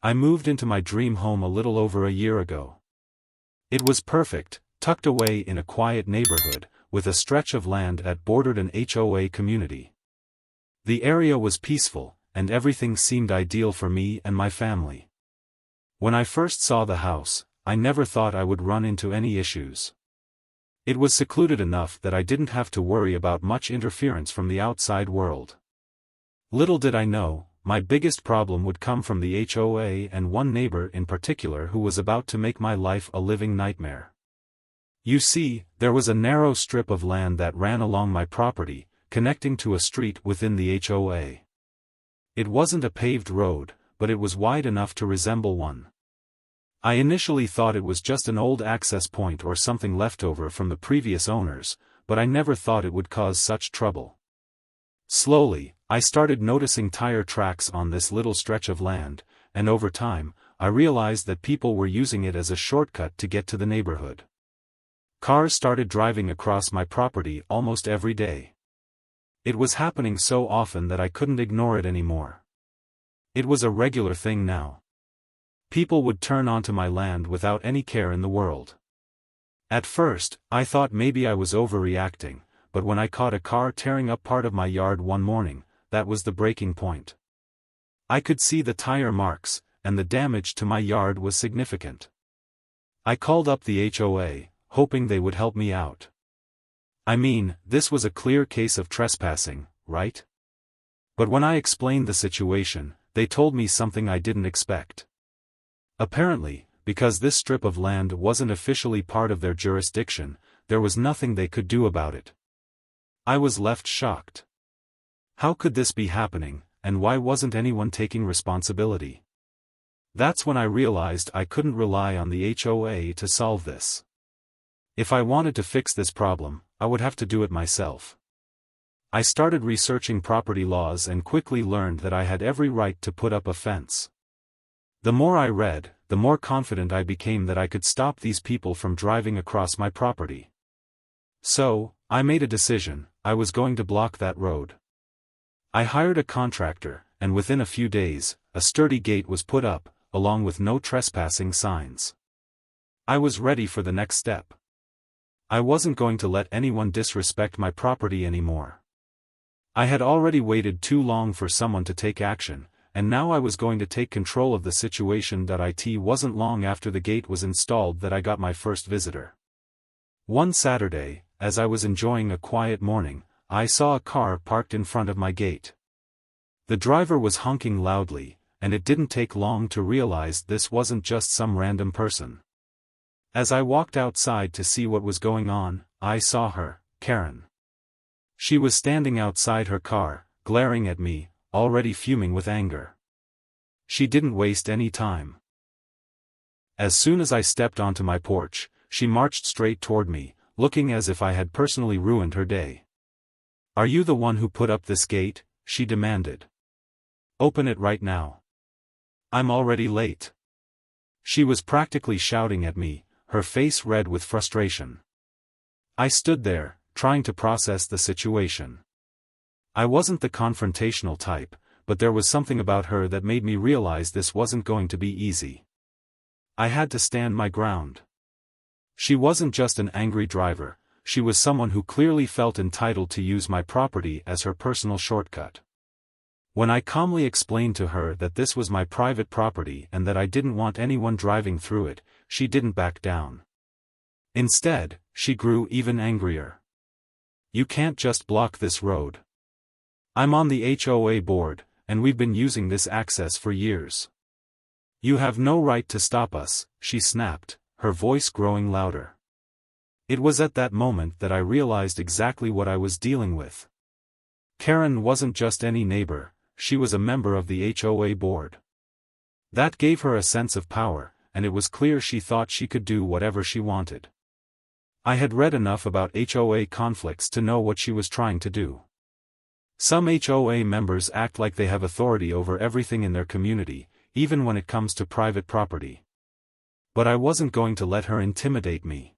I moved into my dream home a little over a year ago. It was perfect, tucked away in a quiet neighborhood, with a stretch of land that bordered an HOA community. The area was peaceful, and everything seemed ideal for me and my family. When I first saw the house, I never thought I would run into any issues. It was secluded enough that I didn't have to worry about much interference from the outside world. Little did I know, my biggest problem would come from the HOA and one neighbor in particular who was about to make my life a living nightmare. You see, there was a narrow strip of land that ran along my property, connecting to a street within the HOA. It wasn't a paved road, but it was wide enough to resemble one. I initially thought it was just an old access point or something left over from the previous owners, but I never thought it would cause such trouble. Slowly, I started noticing tire tracks on this little stretch of land, and over time, I realized that people were using it as a shortcut to get to the neighborhood. Cars started driving across my property almost every day. It was happening so often that I couldn't ignore it anymore. It was a regular thing now. People would turn onto my land without any care in the world. At first, I thought maybe I was overreacting, but when I caught a car tearing up part of my yard one morning, that was the breaking point. I could see the tire marks, and the damage to my yard was significant. I called up the HOA, hoping they would help me out. I mean, this was a clear case of trespassing, right? But when I explained the situation, they told me something I didn't expect. Apparently, because this strip of land wasn't officially part of their jurisdiction, there was nothing they could do about it. I was left shocked. How could this be happening, and why wasn't anyone taking responsibility? That's when I realized I couldn't rely on the HOA to solve this. If I wanted to fix this problem, I would have to do it myself. I started researching property laws and quickly learned that I had every right to put up a fence. The more I read, the more confident I became that I could stop these people from driving across my property. So, I made a decision: I was going to block that road. I hired a contractor, and within a few days, a sturdy gate was put up, along with no trespassing signs. I was ready for the next step. I wasn't going to let anyone disrespect my property anymore. I had already waited too long for someone to take action, and now I was going to take control of the situation. It wasn't long after the gate was installed that I got my first visitor. One Saturday, as I was enjoying a quiet morning, I saw a car parked in front of my gate. The driver was honking loudly, and it didn't take long to realize this wasn't just some random person. As I walked outside to see what was going on, I saw her, Karen. She was standing outside her car, glaring at me, already fuming with anger. She didn't waste any time. As soon as I stepped onto my porch, she marched straight toward me, looking as if I had personally ruined her day. "Are you the one who put up this gate?" she demanded. "Open it right now. I'm already late." She was practically shouting at me, her face red with frustration. I stood there, trying to process the situation. I wasn't the confrontational type, but there was something about her that made me realize this wasn't going to be easy. I had to stand my ground. She wasn't just an angry driver, she was someone who clearly felt entitled to use my property as her personal shortcut. When I calmly explained to her that this was my private property and that I didn't want anyone driving through it, she didn't back down. Instead, she grew even angrier. "You can't just block this road. I'm on the HOA board, and we've been using this access for years. You have no right to stop us," she snapped, her voice growing louder. It was at that moment that I realized exactly what I was dealing with. Karen wasn't just any neighbor, she was a member of the HOA board. That gave her a sense of power, and it was clear she thought she could do whatever she wanted. I had read enough about HOA conflicts to know what she was trying to do. Some HOA members act like they have authority over everything in their community, even when it comes to private property. But I wasn't going to let her intimidate me.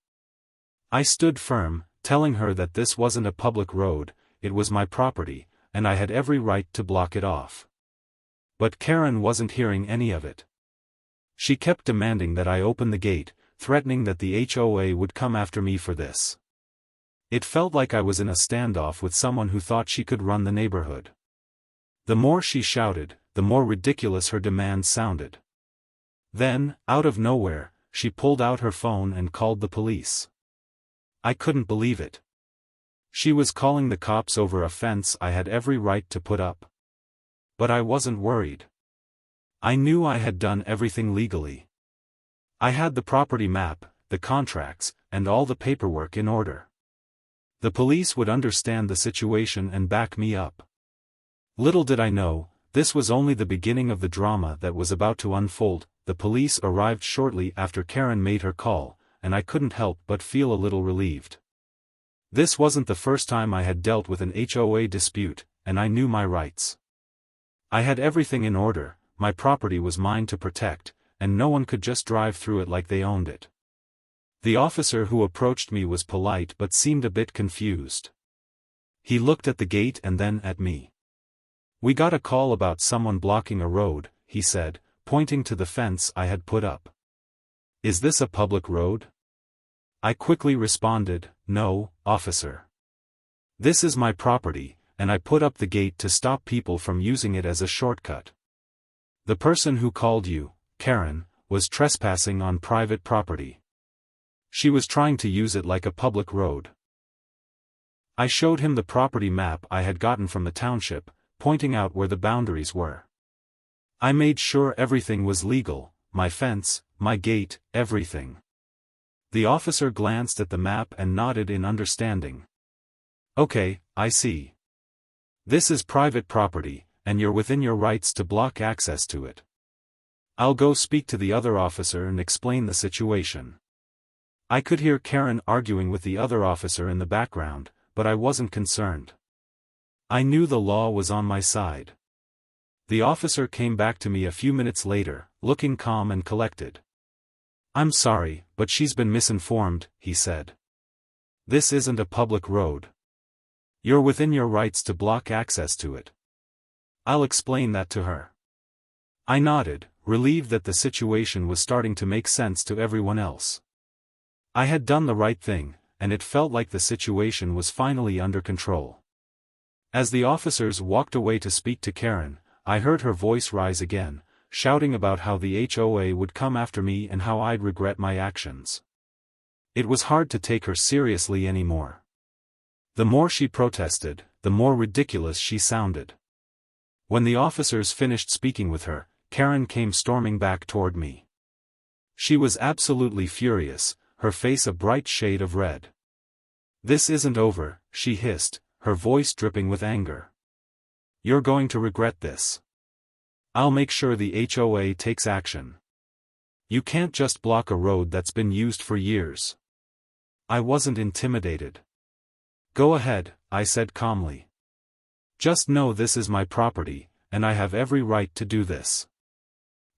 I stood firm, telling her that this wasn't a public road, it was my property, and I had every right to block it off. But Karen wasn't hearing any of it. She kept demanding that I open the gate, threatening that the HOA would come after me for this. It felt like I was in a standoff with someone who thought she could run the neighborhood. The more she shouted, the more ridiculous her demands sounded. Then, out of nowhere, she pulled out her phone and called the police. I couldn't believe it. She was calling the cops over a fence I had every right to put up. But I wasn't worried. I knew I had done everything legally. I had the property map, the contracts, and all the paperwork in order. The police would understand the situation and back me up. Little did I know, this was only the beginning of the drama that was about to unfold. The police arrived shortly after Karen made her call, and I couldn't help but feel a little relieved. This wasn't the first time I had dealt with an HOA dispute, and I knew my rights. I had everything in order, my property was mine to protect, and no one could just drive through it like they owned it. The officer who approached me was polite but seemed a bit confused. He looked at the gate and then at me. "We got a call about someone blocking a road," he said, pointing to the fence I had put up. "Is this a public road?" I quickly responded, "No, officer. This is my property, and I put up the gate to stop people from using it as a shortcut. The person who called you, Karen, was trespassing on private property. She was trying to use it like a public road." I showed him the property map I had gotten from the township, pointing out where the boundaries were. I made sure everything was legal, my fence, my gate, everything. The officer glanced at the map and nodded in understanding. "Okay, I see. This is private property, and you're within your rights to block access to it. I'll go speak to the other officer and explain the situation." I could hear Karen arguing with the other officer in the background, but I wasn't concerned. I knew the law was on my side. The officer came back to me a few minutes later, looking calm and collected. "I'm sorry, but she's been misinformed," he said. "This isn't a public road. You're within your rights to block access to it. I'll explain that to her." I nodded, relieved that the situation was starting to make sense to everyone else. I had done the right thing, and it felt like the situation was finally under control. As the officers walked away to speak to Karen, I heard her voice rise again, shouting about how the HOA would come after me and how I'd regret my actions. It was hard to take her seriously anymore. The more she protested, the more ridiculous she sounded. When the officers finished speaking with her, Karen came storming back toward me. She was absolutely furious, her face a bright shade of red. "This isn't over," she hissed, her voice dripping with anger. "You're going to regret this. I'll make sure the HOA takes action. You can't just block a road that's been used for years." I wasn't intimidated. "Go ahead," I said calmly. "Just know this is my property, and I have every right to do this.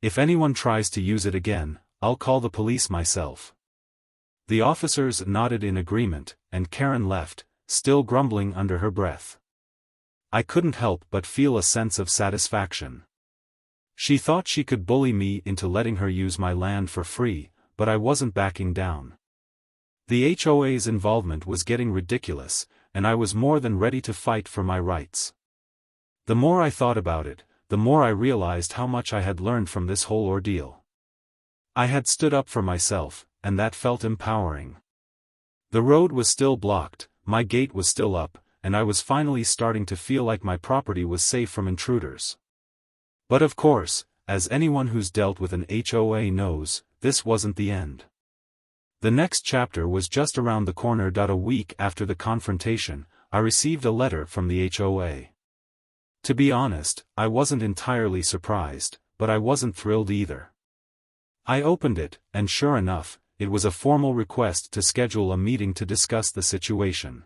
If anyone tries to use it again, I'll call the police myself." The officers nodded in agreement, and Karen left, still grumbling under her breath. I couldn't help but feel a sense of satisfaction. She thought she could bully me into letting her use my land for free, but I wasn't backing down. The HOA's involvement was getting ridiculous, and I was more than ready to fight for my rights. The more I thought about it, the more I realized how much I had learned from this whole ordeal. I had stood up for myself, and that felt empowering. The road was still blocked, my gate was still up, and I was finally starting to feel like my property was safe from intruders. But of course, as anyone who's dealt with an HOA knows, this wasn't the end. The next chapter was just around the corner. A week after the confrontation, I received a letter from the HOA. To be honest, I wasn't entirely surprised, but I wasn't thrilled either. I opened it, and sure enough, it was a formal request to schedule a meeting to discuss the situation.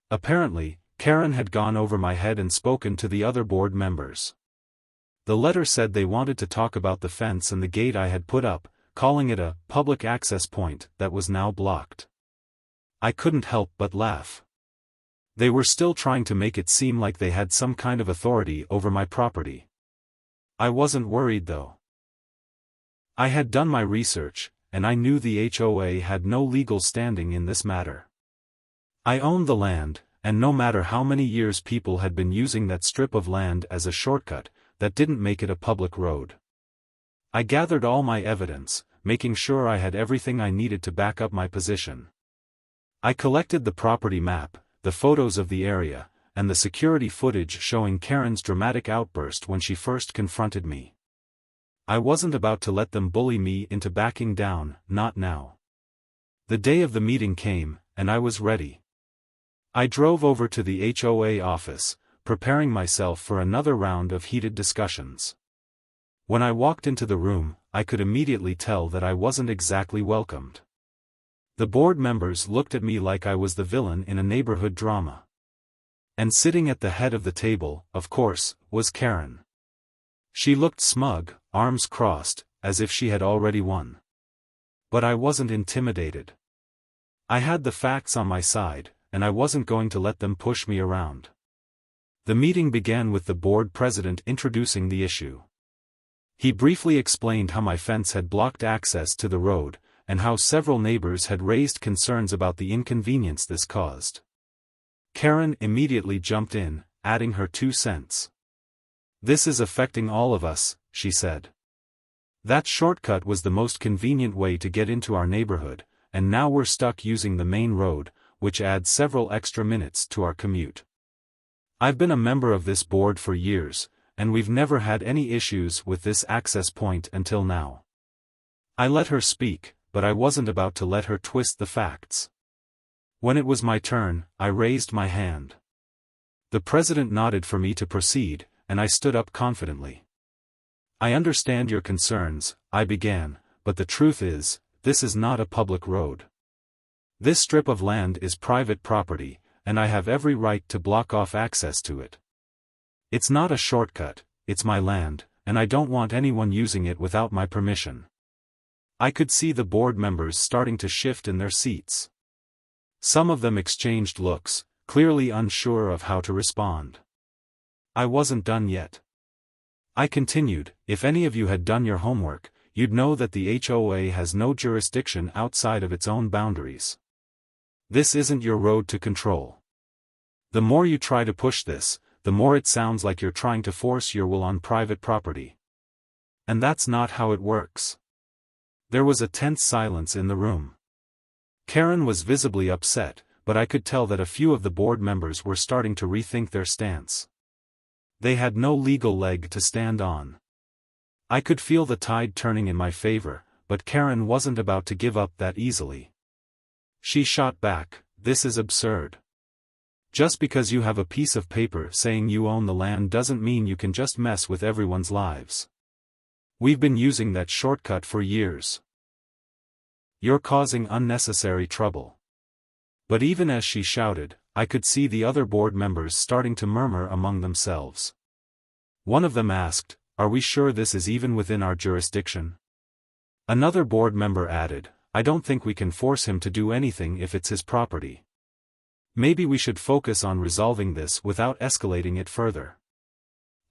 Apparently, Karen had gone over my head and spoken to the other board members. The letter said they wanted to talk about the fence and the gate I had put up, calling it a public access point that was now blocked. I couldn't help but laugh. They were still trying to make it seem like they had some kind of authority over my property. I wasn't worried though. I had done my research, and I knew the HOA had no legal standing in this matter. I owned the land, and no matter how many years people had been using that strip of land as a shortcut, that didn't make it a public road. I gathered all my evidence, making sure I had everything I needed to back up my position. I collected the property map, the photos of the area, and the security footage showing Karen's dramatic outburst when she first confronted me. I wasn't about to let them bully me into backing down, not now. The day of the meeting came, and I was ready. I drove over to the HOA office, preparing myself for another round of heated discussions. When I walked into the room, I could immediately tell that I wasn't exactly welcomed. The board members looked at me like I was the villain in a neighborhood drama. And sitting at the head of the table, of course, was Karen. She looked smug, arms crossed, as if she had already won. But I wasn't intimidated. I had the facts on my side, and I wasn't going to let them push me around. The meeting began with the board president introducing the issue. He briefly explained how my fence had blocked access to the road, and how several neighbors had raised concerns about the inconvenience this caused. Karen immediately jumped in, adding her 2 cents. "This is affecting all of us," she said. "That shortcut was the most convenient way to get into our neighborhood, and now we're stuck using the main road, which adds several extra minutes to our commute. I've been a member of this board for years, and we've never had any issues with this access point until now." I let her speak, but I wasn't about to let her twist the facts. When it was my turn, I raised my hand. The president nodded for me to proceed, and I stood up confidently. "I understand your concerns," I began, "but the truth is, this is not a public road. This strip of land is private property, and I have every right to block off access to it. It's not a shortcut, it's my land, and I don't want anyone using it without my permission." I could see the board members starting to shift in their seats. Some of them exchanged looks, clearly unsure of how to respond. I wasn't done yet. I continued, "If any of you had done your homework, you'd know that the HOA has no jurisdiction outside of its own boundaries. This isn't your road to control. The more you try to push this, the more it sounds like you're trying to force your will on private property. And that's not how it works." There was a tense silence in the room. Karen was visibly upset, but I could tell that a few of the board members were starting to rethink their stance. They had no legal leg to stand on. I could feel the tide turning in my favor, but Karen wasn't about to give up that easily. She shot back, "This is absurd. Just because you have a piece of paper saying you own the land doesn't mean you can just mess with everyone's lives. We've been using that shortcut for years. You're causing unnecessary trouble." But even as she shouted, I could see the other board members starting to murmur among themselves. One of them asked, "Are we sure this is even within our jurisdiction?" Another board member added, "I don't think we can force him to do anything if it's his property. Maybe we should focus on resolving this without escalating it further."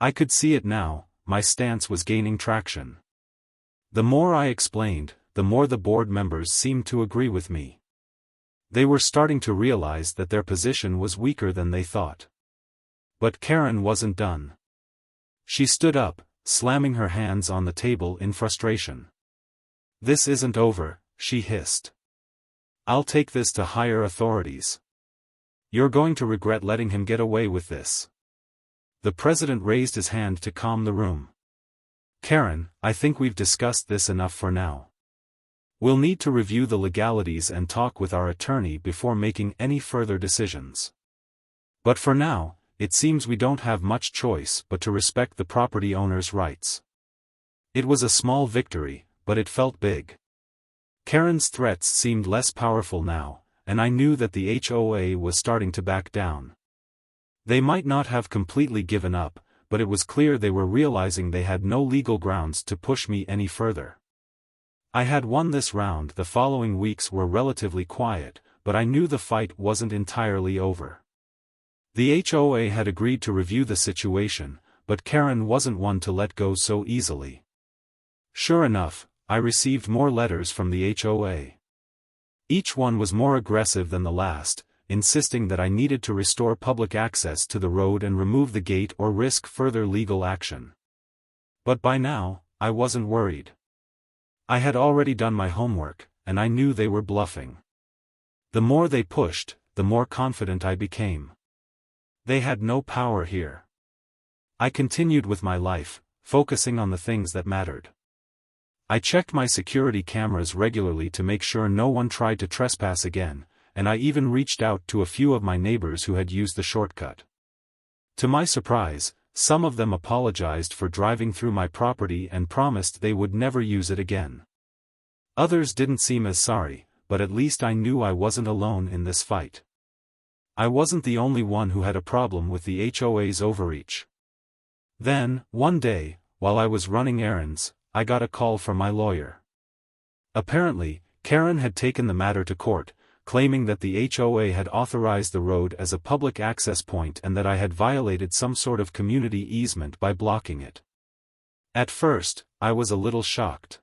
I could see it now, my stance was gaining traction. The more I explained, the more the board members seemed to agree with me. They were starting to realize that their position was weaker than they thought. But Karen wasn't done. She stood up, slamming her hands on the table in frustration. "This isn't over," she hissed. "I'll take this to higher authorities. You're going to regret letting him get away with this." The president raised his hand to calm the room. "Karen, I think we've discussed this enough for now. We'll need to review the legalities and talk with our attorney before making any further decisions. But for now, it seems we don't have much choice but to respect the property owner's rights." It was a small victory, but it felt big. Karen's threats seemed less powerful now, and I knew that the HOA was starting to back down. They might not have completely given up, but it was clear they were realizing they had no legal grounds to push me any further. I had won this round. The following weeks were relatively quiet, but I knew the fight wasn't entirely over. The HOA had agreed to review the situation, but Karen wasn't one to let go so easily. Sure enough, I received more letters from the HOA. Each one was more aggressive than the last, insisting that I needed to restore public access to the road and remove the gate or risk further legal action. But by now, I wasn't worried. I had already done my homework, and I knew they were bluffing. The more they pushed, the more confident I became. They had no power here. I continued with my life, focusing on the things that mattered. I checked my security cameras regularly to make sure no one tried to trespass again, and I even reached out to a few of my neighbors who had used the shortcut. To my surprise, some of them apologized for driving through my property and promised they would never use it again. Others didn't seem as sorry, but at least I knew I wasn't alone in this fight. I wasn't the only one who had a problem with the HOA's overreach. Then, one day, while I was running errands, I got a call from my lawyer. Apparently, Karen had taken the matter to court, claiming that the HOA had authorized the road as a public access point and that I had violated some sort of community easement by blocking it. At first, I was a little shocked.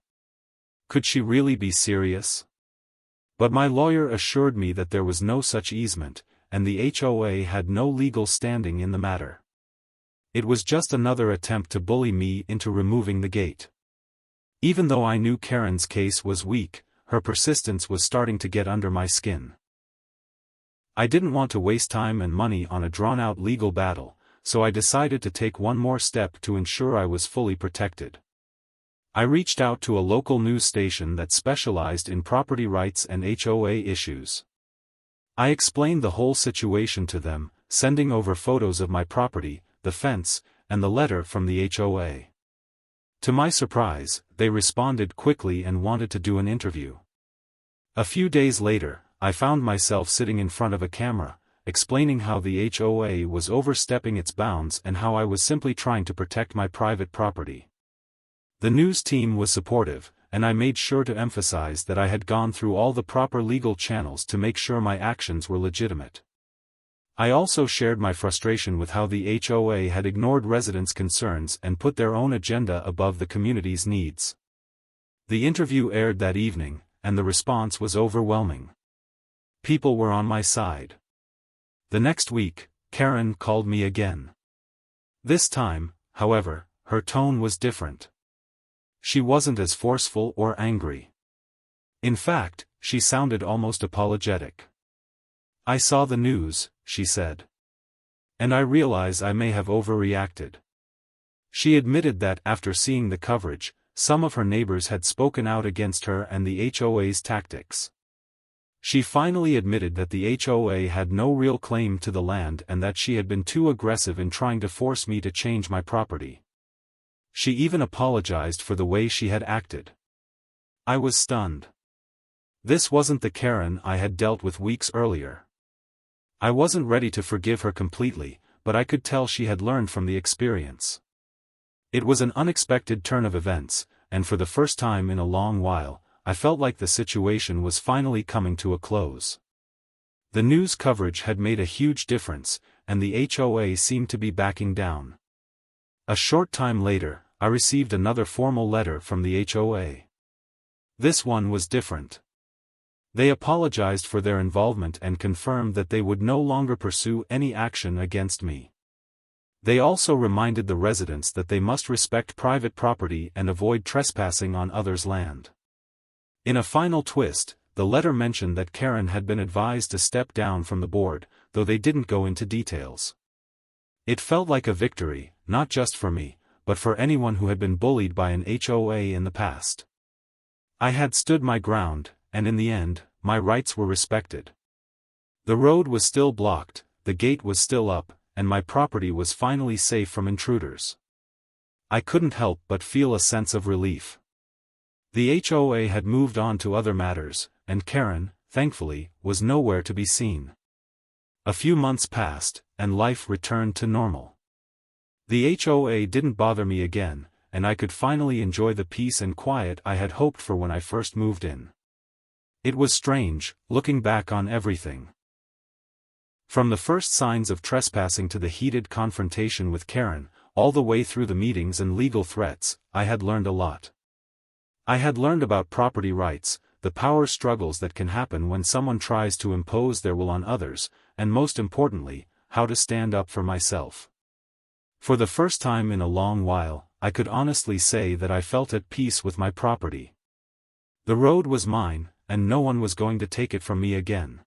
Could she really be serious? But my lawyer assured me that there was no such easement, and the HOA had no legal standing in the matter. It was just another attempt to bully me into removing the gate. Even though I knew Karen's case was weak, her persistence was starting to get under my skin. I didn't want to waste time and money on a drawn-out legal battle, so I decided to take one more step to ensure I was fully protected. I reached out to a local news station that specialized in property rights and HOA issues. I explained the whole situation to them, sending over photos of my property, the fence, and the letter from the HOA. To my surprise, they responded quickly and wanted to do an interview. A few days later, I found myself sitting in front of a camera, explaining how the HOA was overstepping its bounds and how I was simply trying to protect my private property. The news team was supportive, and I made sure to emphasize that I had gone through all the proper legal channels to make sure my actions were legitimate. I also shared my frustration with how the HOA had ignored residents' concerns and put their own agenda above the community's needs. The interview aired that evening, and the response was overwhelming. People were on my side. The next week, Karen called me again. This time, however, her tone was different. She wasn't as forceful or angry. In fact, she sounded almost apologetic. "I saw the news," she said. "And I realize I may have overreacted." She admitted that after seeing the coverage, some of her neighbors had spoken out against her and the HOA's tactics. She finally admitted that the HOA had no real claim to the land and that she had been too aggressive in trying to force me to change my property. She even apologized for the way she had acted. I was stunned. This wasn't the Karen I had dealt with weeks earlier. I wasn't ready to forgive her completely, but I could tell she had learned from the experience. It was an unexpected turn of events, and for the first time in a long while, I felt like the situation was finally coming to a close. The news coverage had made a huge difference, and the HOA seemed to be backing down. A short time later, I received another formal letter from the HOA. This one was different. They apologized for their involvement and confirmed that they would no longer pursue any action against me. They also reminded the residents that they must respect private property and avoid trespassing on others' land. In a final twist, the letter mentioned that Karen had been advised to step down from the board, though they didn't go into details. It felt like a victory, not just for me, but for anyone who had been bullied by an HOA in the past. I had stood my ground, and in the end, my rights were respected. The road was still blocked, the gate was still up, and my property was finally safe from intruders. I couldn't help but feel a sense of relief. The HOA had moved on to other matters, and Karen, thankfully, was nowhere to be seen. A few months passed, and life returned to normal. The HOA didn't bother me again, and I could finally enjoy the peace and quiet I had hoped for when I first moved in. It was strange, looking back on everything. From the first signs of trespassing to the heated confrontation with Karen, all the way through the meetings and legal threats, I had learned a lot. I had learned about property rights, the power struggles that can happen when someone tries to impose their will on others, and most importantly, how to stand up for myself. For the first time in a long while, I could honestly say that I felt at peace with my property. The road was mine, and no one was going to take it from me again.